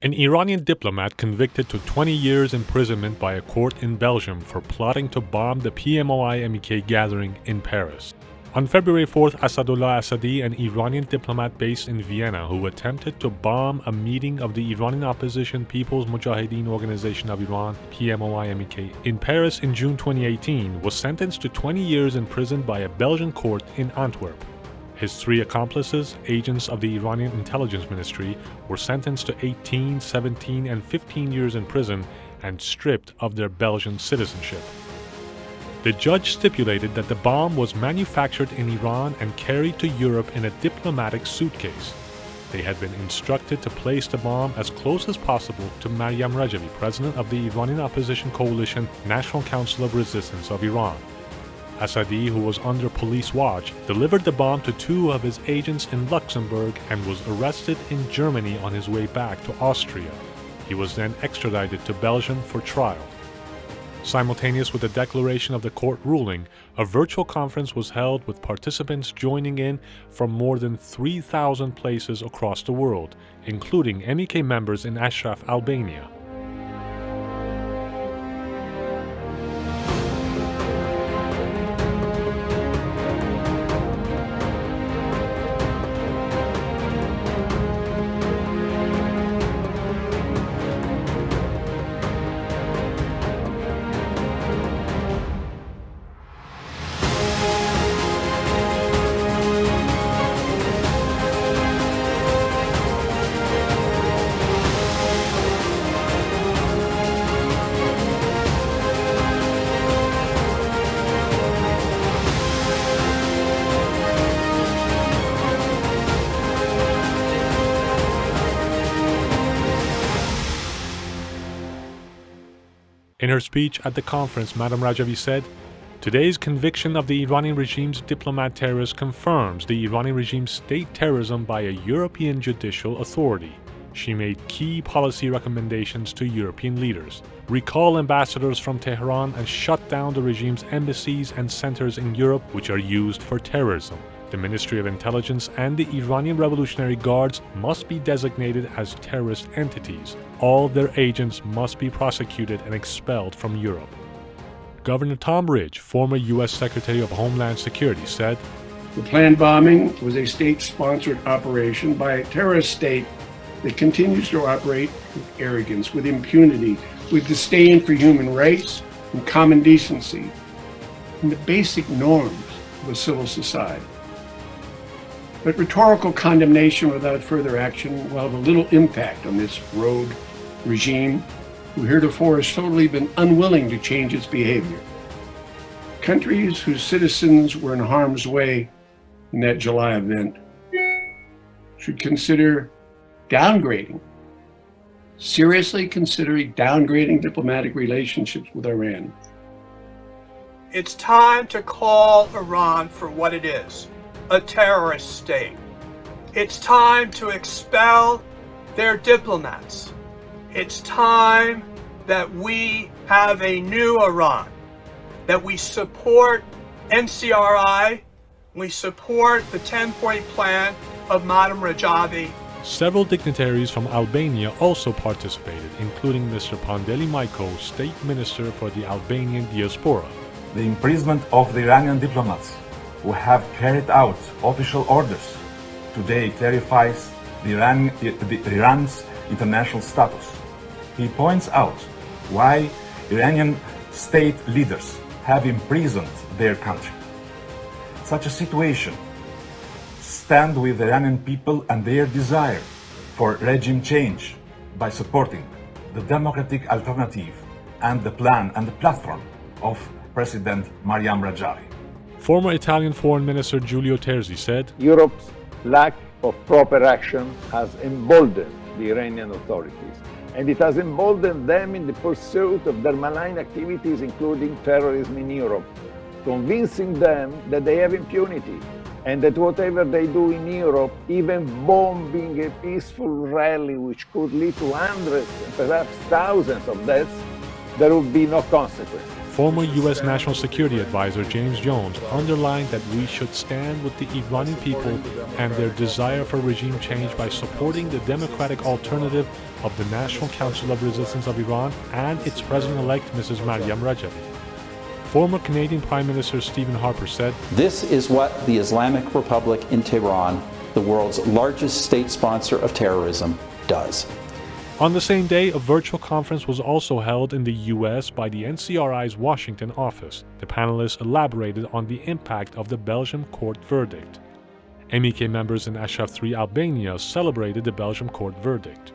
An Iranian diplomat convicted to 20 years imprisonment by a court in Belgium for plotting to bomb the PMOI-MEK gathering in Paris. On February 4th, Assadollah Assadi, an Iranian diplomat based in Vienna who attempted to bomb a meeting of the Iranian opposition People's Mujahedin Organization of Iran (PMOI-MEK) in Paris in June 2018, was sentenced to 20 years in prison by a Belgian court in Antwerp. His three accomplices, agents of the Iranian intelligence ministry, were sentenced to 18, 17, and 15 years in prison and stripped of their Belgian citizenship. The judge stipulated that the bomb was manufactured in Iran and carried to Europe in a diplomatic suitcase. They had been instructed to place the bomb as close as possible to Maryam Rajavi, president of the Iranian opposition coalition National Council of Resistance of Iran. Assadi, who was under police watch, delivered the bomb to two of his agents in Luxemburg and was arrested in Germany on his way back to Austria. He was then extradited to Belgium for trial. Simultaneous with the declaration of the court ruling, a virtual conference was held with participants joining in from more than 3,000 places across the world, including MEK members in Ashraf, Albania. In her speech at the conference, Maryam Rajavi said, "Today's conviction of the Iranian regime's diplomat terrorist confirms the Iranian regime's state terrorism by a European judicial authority." She made key policy recommendations to European leaders: recall ambassadors from Tehran and shut down the regime's embassies and centers in Europe which are used for terrorism. The Ministry of Intelligence and the Iranian Revolutionary Guards must be designated as terrorist entities. All their agents must be prosecuted and expelled from Europe. Governor Tom Ridge, former U.S. Secretary of Homeland Security, said, "The planned bombing was a state-sponsored operation by a terrorist state that continues to operate with arrogance, with impunity, with disdain for human rights and common decency, and the basic norms of a civil society. But rhetorical condemnation without further action will have a little impact on this rogue regime, who heretofore has totally been unwilling to change its behavior. Countries whose citizens were in harm's way in that July event should consider seriously considering downgrading diplomatic relationships with Iran. It's time to call Iran for what it is, a terrorist state. It's time to expel their diplomats. It's time that we have a new Iran, that we support NCRI, we support the 10-point plan of Maryam Rajavi. Several dignitaries from Albania also participated, including Mr. Pandeli Majko, State Minister for the Albanian diaspora. The imprisonment of the Iranian diplomats who have carried out official orders today clarifies Iran's international status. He points out why Iranian state leaders have imprisoned their country. Such a situation stands with the Iranian people and their desire for regime change by supporting the democratic alternative and the plan and the platform of President Maryam Rajavi. Former Italian Foreign Minister Giulio Terzi said, "Europe's lack of proper action has emboldened the Iranian authorities, and it has emboldened them in the pursuit of their malign activities, including terrorism in Europe, convincing them that they have impunity and that whatever they do in Europe, even bombing a peaceful rally which could lead to hundreds and perhaps thousands of deaths, there will be no consequences." Former U.S. National Security Advisor James Jones underlined that we should stand with the Iranian people and their desire for regime change by supporting the democratic alternative of the National Council of Resistance of Iran and its president-elect Mrs. Maryam Rajavi. Former Canadian Prime Minister Stephen Harper said, "This is what the Islamic Republic in Tehran, the world's largest state sponsor of terrorism, does." On the same day, a virtual conference was also held in the U.S. by the NCRI's Washington office. The panelists elaborated on the impact of the Belgian court verdict. MEK members in Ashraf III, Albania, celebrated the Belgian court verdict.